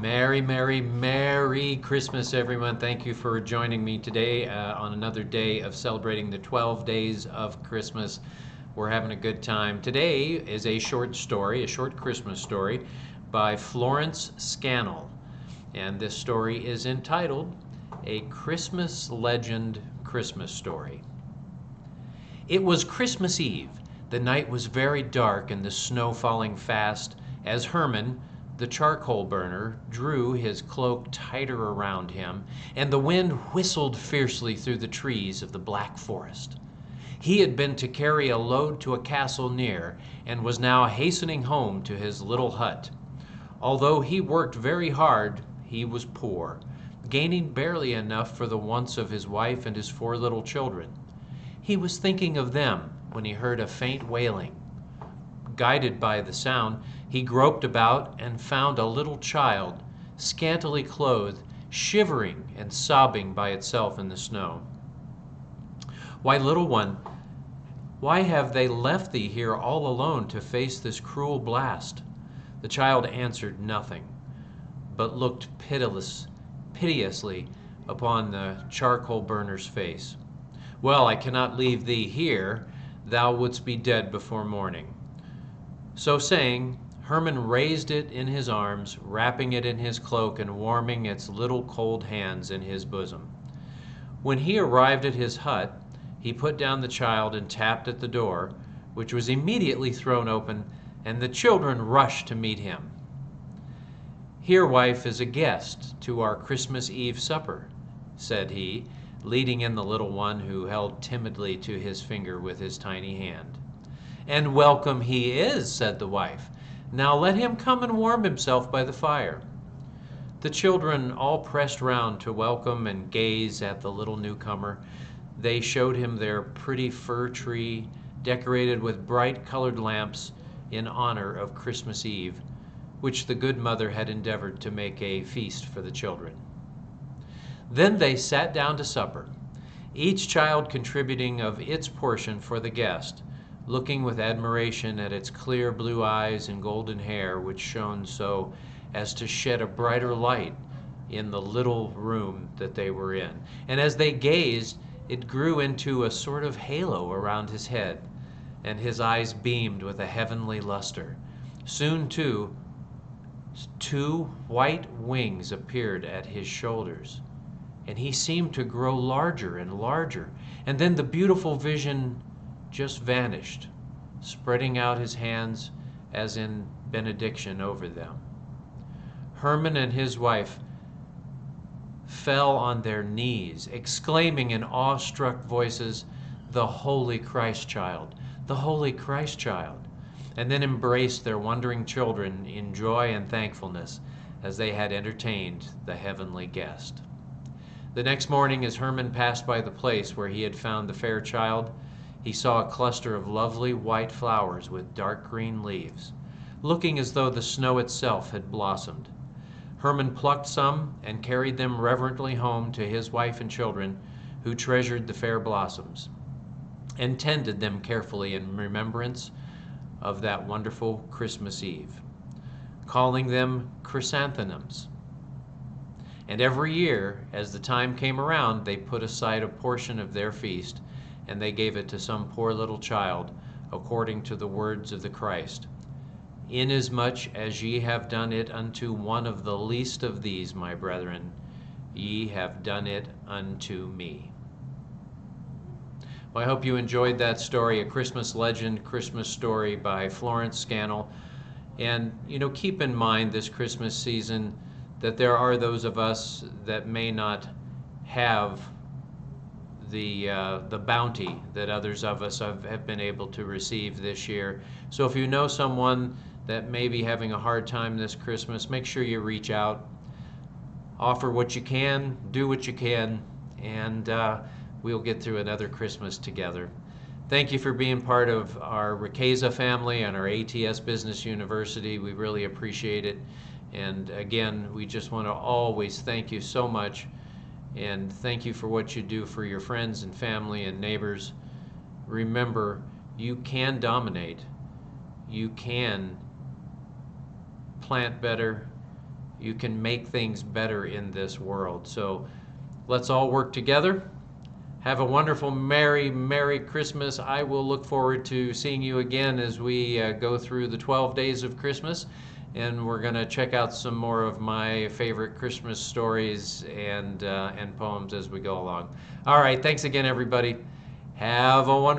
Merry, Merry, Merry Christmas, everyone. Thank you for joining me today on another day of celebrating the 12 days of Christmas. We're having a good time. Today is a short story, a short Christmas story by Florence Scannell. And this story is entitled A Christmas Legend Christmas Story. It was Christmas Eve. The night was very dark and the snow falling fast as Herman, the charcoal burner, drew his cloak tighter around him, and the wind whistled fiercely through the trees of the Black Forest. He had been to carry a load to a castle near, and was now hastening home to his little hut. Although he worked very hard, he was poor, gaining barely enough for the wants of his wife and his 4 little children. He was thinking of them when he heard a faint wailing. Guided by the sound, he groped about and found a little child, scantily clothed, shivering and sobbing by itself in the snow. "Why, little one, why have they left thee here all alone to face this cruel blast?" The child answered nothing, but looked piteously upon the charcoal burner's face. "Well, I cannot leave thee here. Thou wouldst be dead before morning." So saying, Herman raised it in his arms, wrapping it in his cloak and warming its little cold hands in his bosom. When he arrived at his hut, he put down the child and tapped at the door, which was immediately thrown open, and the children rushed to meet him. "Here, wife, is a guest to our Christmas Eve supper," said he, leading in the little one, who held timidly to his finger with his tiny hand. "And welcome he is," said the wife. "Now let him come and warm himself by the fire." The children all pressed round to welcome and gaze at the little newcomer. They showed him their pretty fir tree, decorated with bright colored lamps in honor of Christmas Eve, which the good mother had endeavored to make a feast for the children. Then they sat down to supper, each child contributing of its portion for the guest, looking with admiration at its clear blue eyes and golden hair, which shone so as to shed a brighter light in the little room that they were in. And as they gazed, it grew into a sort of halo around his head, and his eyes beamed with a heavenly luster. Soon, too, 2 white wings appeared at his shoulders, and he seemed to grow larger and larger, and then the beautiful vision just vanished, spreading out his hands as in benediction over them. Herman and his wife fell on their knees, exclaiming in awestruck voices, "The Holy Christ Child, the Holy Christ Child," and then embraced their wondering children in joy and thankfulness as they had entertained the heavenly guest. The next morning, as Herman passed by the place where he had found the fair child, he saw a cluster of lovely white flowers with dark green leaves, looking as though the snow itself had blossomed. Herman plucked some and carried them reverently home to his wife and children, who treasured the fair blossoms and tended them carefully in remembrance of that wonderful Christmas Eve, calling them chrysanthemums. And every year, as the time came around, they put aside a portion of their feast, and they gave it to some poor little child, according to the words of the Christ. "Inasmuch as ye have done it unto one of the least of these, my brethren, ye have done it unto me." Well, I hope you enjoyed that story, A Christmas Legend, Christmas Story by Florence Scannell. And, keep in mind this Christmas season that there are those of us that may not have the bounty that others of us have been able to receive this year. So if you know someone that may be having a hard time this Christmas, make sure you reach out, offer what you can, do what you can, and we'll get through another Christmas together. Thank you for being part of our Ricasa family and our ATS Business University. We really appreciate it. And again, we just want to always thank you so much, and thank you for what you do for your friends and family and neighbors. Remember, you can dominate. You can plant better. you can make things better in this world. So let's all work together. Have a wonderful, Merry Christmas. I will look forward to seeing you again as we go through the 12 days of Christmas. And we're going to check out some more of my favorite Christmas stories and poems as we go along. All right. Thanks again, everybody. Have a wonderful